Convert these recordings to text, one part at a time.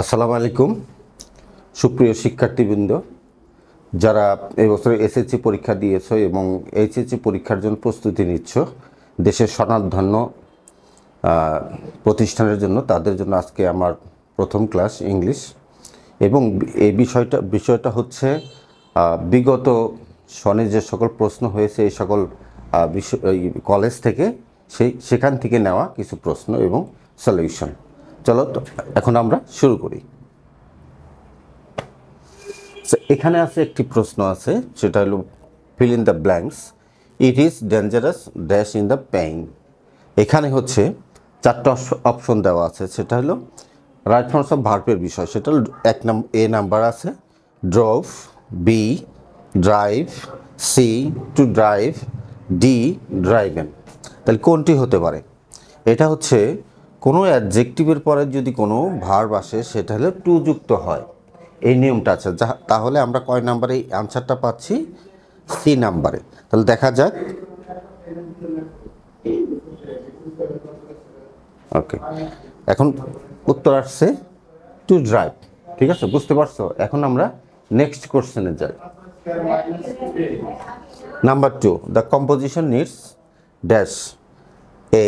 আসসালামু আলাইকুম সুপ্রিয় শিক্ষার্থীবৃন্দ, যারা এবছর এসএসসি পরীক্ষা দিয়েছো এবং এইচএসসি পরীক্ষার জন্য প্রস্তুতি নিচ্ছ দেশের স্বনামধন্য প্রতিষ্ঠানের জন্য, তাদের জন্য আজকে আমার প্রথম ক্লাস ইংলিশ। এবং এই বিষয়টা হচ্ছে বিগত সনে যে সকল প্রশ্ন হয়েছে এই সকল কলেজ থেকে সেখান থেকে নেওয়া কিছু প্রশ্ন এবং সলিউশন। চলো এখন আমরা শুরু করি। এখানে আছে একটি প্রশ্ন আছে, সেটা হলো fill in the blanks. It is dangerous dash in the pain. এখানে হচ্ছে চারটা অপশন দেওয়া আছে, সেটা হলো রাইট ফর্মস অফ ভার্বের বিষয়। সেটা এ নাম্বার আছে drove, B drive, C to drive, D driven. তাহলে কোনটি হতে পারে? এটা হচ্ছে কোনো অ্যাডজেক্টিভের পরে যদি কোনো ভার্ব আসে সেটা হলে টু যুক্ত হয়, এই নিয়মটা আছে। তাহলে আমরা কয় নাম্বারে আনসারটা পাচ্ছি? সি নাম্বারে। তাহলে দেখা যাক। ওকে, এখন উত্তর আসছে টু ড্রাইভ। ঠিক আছে, বুঝতে পারছো? এখন আমরা নেক্সট কোশ্চেনে যাই। Number 2, the composition needs dash.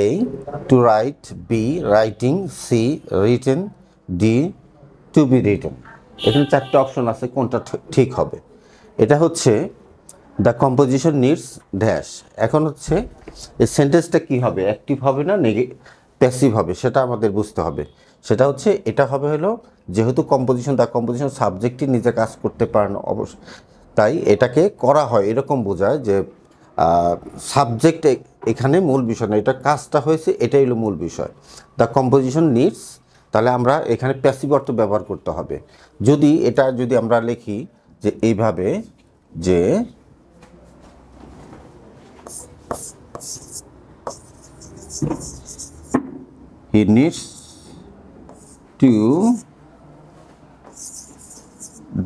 A to write, B writing, C written, D to be written। এখানে চারটে অপশন আছে, কোনটা ঠিক হবে? এটা হচ্ছে দ্য কম্পোজিশন নিডস ড্যাশ। এখন হচ্ছে এই সেন্টেন্সটা কি হবে, অ্যাক্টিভ হবে না প্যাসিভ হবে, সেটা আমাদের বুঝতে হবে। সেটা হচ্ছে এটা হবে হলো, যেহেতু দ্য কম্পোজিশন সাবজেক্টই নিজে কাজ করতে পারে না অবশ্য, তাই এটাকে করা হয় এরকম বোঝায় যে সাবজেক্ট এখানে মূল বিষয় না, এটা কাজটা হয়েছে, এটাই হলো মূল বিষয়। দ্য কম্পোজিশন নিডস, তাহলে আমরা এখানে প্যাসিভ অর্থ ব্যবহার করতে হবে। যদি আমরা লিখি যে এইভাবে, যে he needs to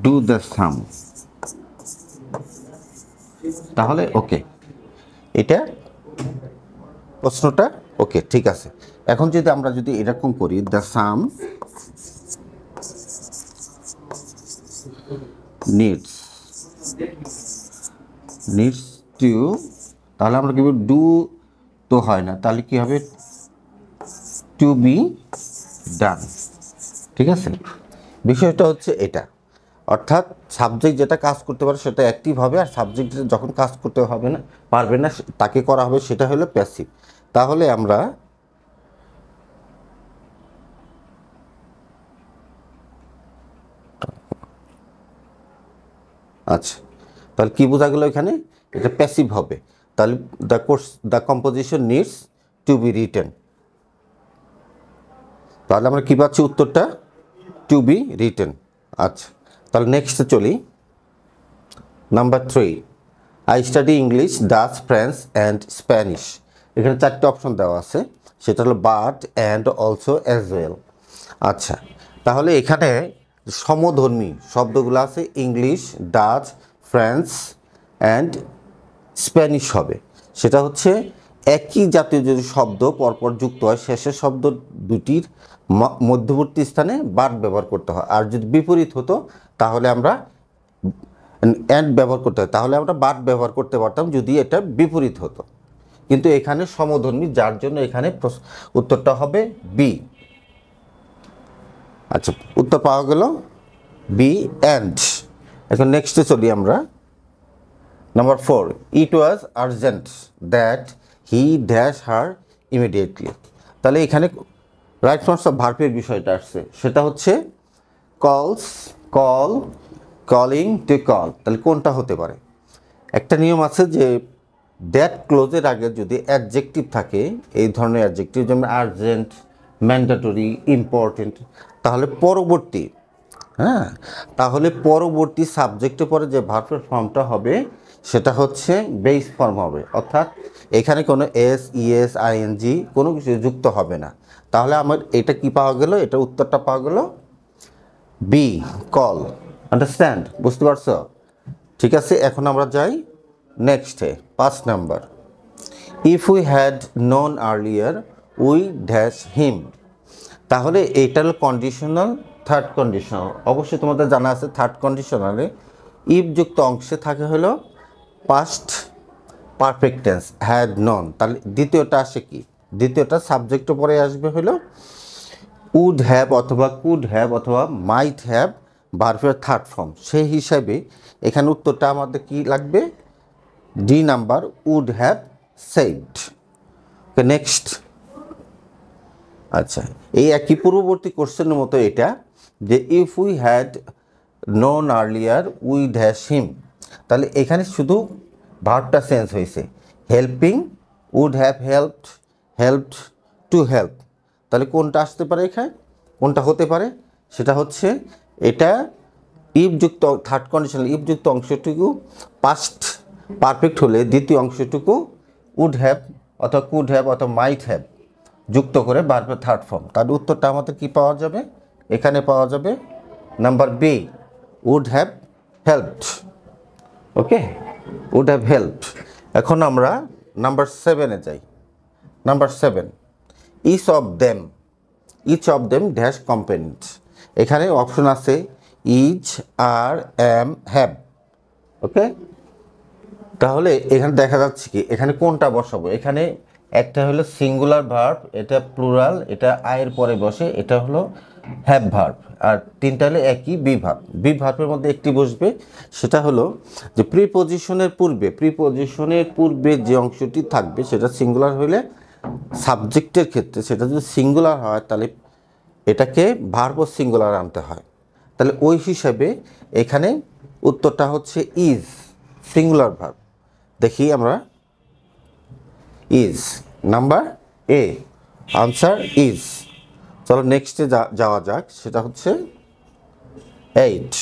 do the sum, তাহলে ওকে, এটা প্রশ্নটা ওকে, ঠিক আছে। এখন আমরা যদি এরকম করি, দ্য সাম নিডস টু, তাহলে আমরা কি ডু তো হয় না, তাহলে কি হবে? To be done. ঠিক আছে, বিষয়টা হচ্ছে এটা, অর্থাৎ সাবজেক্ট যেটা কাজ করতে পারে সেটা অ্যাক্টিভ হবে, আর সাবজেক্ট যখন কাজ করতে পারবে না তাকে করা হবে, সেটা হলো প্যাসিভ। তাহলে আমরা আচ্ছা, তাহলে কি বোঝা গেল এখানে? এটা প্যাসিভ হবে। তাহলে the composition needs to be written, তাহলে আমরা কি পাচ্ছি উত্তরটা? To be written. আচ্ছা, তাহলে নেক্সটে চলি। Number 3, I study English, Dutch, French and Spanish. এখানে চারটে অপশন দেওয়া আছে, সেটা হলো but, and, also, as well. আচ্ছা, তাহলে এখানে সমধর্মী শব্দগুলো আছে, English, Dutch, French and Spanish হবে। সেটা হচ্ছে একই জাতীয় যদি শব্দ পরপর যুক্ত হয়, শেষের শব্দ দুটির মধ্যবর্তী স্থানে বাট ব্যবহার করতে হয়। আর যদি বিপরীত হতো তাহলে আমরা অ্যান্ড ব্যবহার করতে হয়, তাহলে আমরা বাট ব্যবহার করতে পারতাম যদি এটা বিপরীত হতো। কিন্তু এখানে সমধর্মী, যার জন্য এখানে উত্তরটা হবে বি। আচ্ছা, উত্তর পাওয়া গেল বি, অ্যান্ড। এখন নেক্সটে চলি আমরা। Number 4, it was urgent that he dash her immediately. তাহলে এখানে রাইট ফর্মস অফ ভার্বের বিষয়টা আসছে, সেটা হচ্ছে কল, কলিং, টু কল। তাহলে কোনটা হতে পারে? একটা নিয়ম আছে যে দ্যাট ক্লোজের আগে যদি অ্যাডজেক্টিভ থাকে, এই ধরনের অ্যাডজেক্টিভ যেমন আর্জেন্ট, ম্যান্ডেটরি, ইম্পর্টেন্ট, তাহলে পরবর্তী সাবজেক্টের পরে যে ভার্বের ফর্মটা হবে সেটা হচ্ছে বেস ফর্ম হবে, অর্থাৎ এখানে কোনো এস, ইএস, আইএনজি কোনো কিছু যুক্ত হবে না। তাহলে আমার এটা কি পাওয়া গেল? এটা উত্তরটা পাওয়া গেল বি, কল। আন্ডারস্ট্যান্ড? বুঝতে পারছো? ঠিক আছে, এখন আমরা যাই নেক্সটে, 5 number. If we had known earlier we dash him. তাহলে এটা হলো কন্ডিশনাল থার্ড কন্ডিশনাল, অবশ্যই তোমাদের জানা আছে থার্ড কন্ডিশনালে ইফ যুক্ত অংশে থাকে হলো past perfect tense had known. তাহলে দ্বিতীয়টা আসে কি, দ্বিতীয়টা সাবজেক্ট পরে আসবে হলো উড হ্যাভ অথবা কুড হ্যাভ অথবা মাইট হ্যাভ ভার্বের থার্ড ফর্ম। সেই হিসাবে এখানে উত্তরটা আমাদের কি লাগবে, D number, would have said. Okay, next. আচ্ছা, এই একই পূর্ববর্তী কোশ্চেনের মতো এটা, যে if we had known earlier we'd has him. তাহলে এখানে শুধু ভার্বটা চেঞ্জ হয়েছে, helping would have helped, helped to help. তাহলে কোনটা আসতে পারে এখানে, কোনটা হতে পারে, সেটা হচ্ছে এটা ইফযুক্ত থার্ড কন্ডিশনাল ইফযুক্ত অংশটুকু পাস্ট পারফেক্ট হলে দ্বিতীয় অংশটুকু উড হ্যাভ অথবা কুড হ্যাভ অথবা মাইট হ্যাভ যুক্ত করে ভার্বের থার্ড ফর্ম। তার উত্তরটা আমাদের কি পাওয়া যাবে, এখানে পাওয়া যাবে number B, would have helped. Okay, would have helped. এখন আমরা নাম্বার 7-এ যাই। Number 7, each of them dash component. এখানে অপশন আছে each, are, am, have. Okay, তাহলে এখানে দেখা যাচ্ছে কি এখানে কোনটা বসাবো, এখানে একটা হলো সিঙ্গুলার ভার্ব, এটা প্লুরাল, এটা আয়ের পরে বসে, এটা হলো হ্যাভ ভার্ব, আর তিনটা হলো একই বি ভার্ব। বি ভার্বের মধ্যে একটি বসবে, সেটা হলো যে প্রিপজিশনের পূর্বে যে অংশটি থাকবে সেটা সিঙ্গুলার হইলে সাবজেক্টের ক্ষেত্রে সেটা যদি সিঙ্গুলার হয় তাহলে এটাকে ভার্ব ও সিঙ্গুলার আনতে হয়। তাহলে ওই হিসাবে এখানে উত্তরটা হচ্ছে ইজ, সিঙ্গুলার ভার্ব। দেখি আমরা, is number A, answer is. চলো নেক্সটে যাওয়া যাক, সেটা হচ্ছে 8,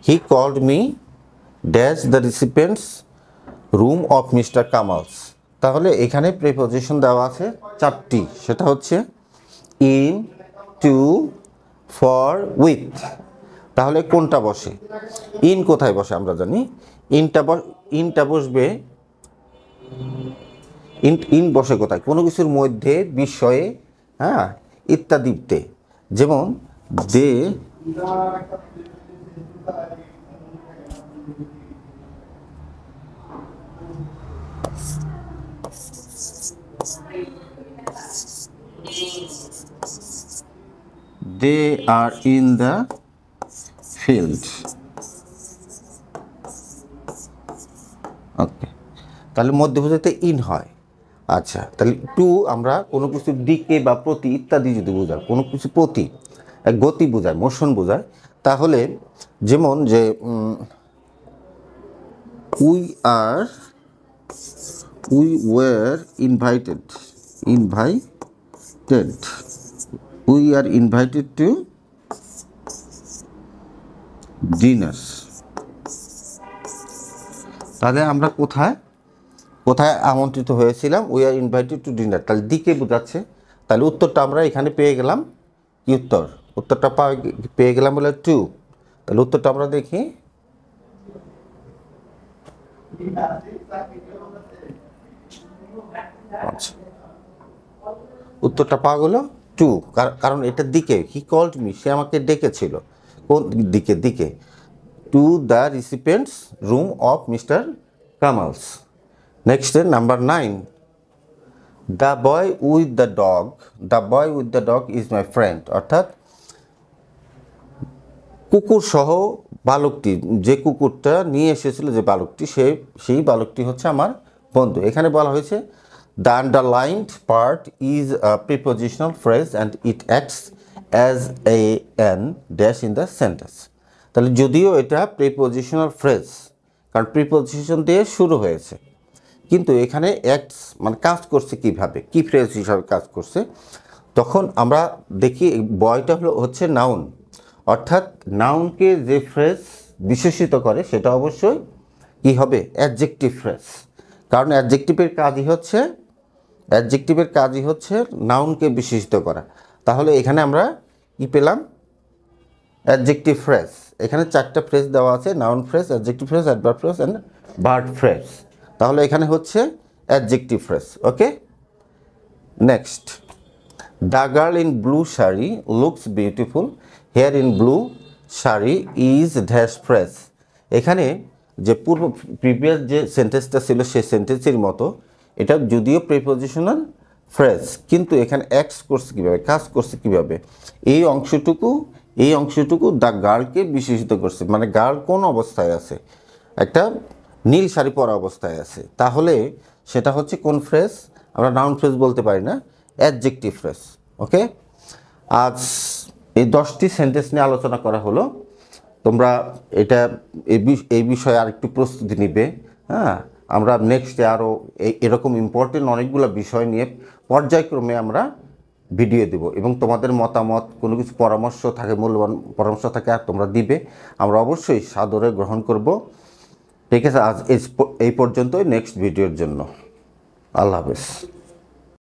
he called me dash the recipient's room of Mister Kamal's. তাহলে এখানে প্রিপজিশন দেওয়া আছে 4টি, সেটা হচ্ছে ইন, টু, ফর, উইথ। তাহলে কোনটা বসে, ইন কোথায় বসে আমরা জানি, ইনটা বসবে, ইন বসে কোথায়, কোনো কিছুর মধ্যে, বিষয়ে, হ্যাঁ, ইত্যাদিতে। যেমন দে আর ইন দ্য ফিল্ড। ওকে, তাহলে মধ্যবর্তীতে ইন হয়। আচ্ছা, তাহলে টু আমরা কোনো কিছুর দিকে বা প্রতি ইত্যাদি যদি বোঝায়, কোনো কিছু প্রতি গতি বোঝায়, মোশন বোঝায়, তাহলে যেমন যে we were invited we are invited to dinner. তাহলে আমরা কোথায় আমন্ত্রিত হয়েছিলাম, we are invited to dinner, তাহলে দিকে বোঝাচ্ছে। তাহলে উত্তরটা আমরা এখানে পেয়ে গেলাম কি, উত্তরটা পেয়ে গেলাম বলে 2। তাহলে উত্তরটা আমরা দেখি, আচ্ছা, উত্তরটা পাওয়া গেল 2, কারণ এটা দিকে, হি কল্ড মি, সে আমাকে ডেকেছিল, কোন দিকে, to the recipient's room of Mister Kamal's. Next number 9, the boy with the dog is my friend. অর্থাৎ কুকুর সহ বালকটি, যে কুকুরটা নিয়ে এসেছিল যে বালকটি, সেই বালকটি হচ্ছে আমার বন্ধু। এখানে বলা হয়েছে the underlined part is a prepositional phrase and it acts as an dash in the sentence. তাহলে যদিও এটা প্রিপজিশনাল ফ্রেজ, কারণ প্রিপজিশন দিয়ে শুরু হয়েছে, কিন্তু এখানে অ্যাক্টস মানে কাজ করছে কিভাবে, কি ফ্রেজ হিসাবে কাজ করছে, তখন আমরা দেখি বয়টা হচ্ছে নাউন। অর্থাৎ নাউনকে যে ফ্রেজ বিশেষিত করে সেটা অবশ্যই কি হবে, অ্যাডজেক্টিভ ফ্রেজ, কারণ অ্যাডজেক্টিভের কাজই হচ্ছে নাউনকে বিশেষিত করা। তাহলে এখানে আমরা কি পেলাম, অ্যাডজেক্টিভ ফ্রেজ। এখানে 4টা ফ্রেজ দেওয়া আছে, noun phrase, adjective phrase, adverb phrase and verb phrase. তাহলে এখানে হচ্ছে adjective phrase. Okay, next, the girl in blue sari looks beautiful. Here in blue sari is dash fresh. এখানে যে প্রিভিয়াস যে সেন্টেন্সটা ছিল সেই সেন্টেন্সের মতো এটা যদিও প্রিপোজিশনাল ফ্রেজ, কিন্তু এখানে অ্যাক্ট করছে কীভাবে, কাজ করছে কীভাবে, এই অংশটুকু দ্য গার্লকে বিশেষিত করছে, মানে গার্ল কোন অবস্থায় আছে, একটা নীল শাড়ি পরা অবস্থায় আছে, তাহলে সেটা হচ্ছে কোন ফ্রেজ, আমরা নাউন ফ্রেজ বলতে পারি না, অ্যাডজেক্টিভ ফ্রেজ। ওকে, আজ এই 10টি সেন্টেন্স নিয়ে আলোচনা করা হলো। তোমরা এটা এই বিষয়ে আর একটু প্রস্তুতি নিবে। হ্যাঁ, আমরা নেক্সটে আরও এরকম ইম্পর্টেন্ট অনেকগুলো বিষয় নিয়ে পর্যায়ক্রমে আমরা ভিডিও দেব, এবং তোমাদের মতামত, কোনো কিছু পরামর্শ থাকে, মূল্যবান পরামর্শ থাকে, আর তোমরা দিবে, আমরা অবশ্যই সাদরে গ্রহণ করব। ঠিক আছে, আজ এই পর্যন্তই। নেক্সট ভিডিওর জন্য আল্লাহ হাফেজ।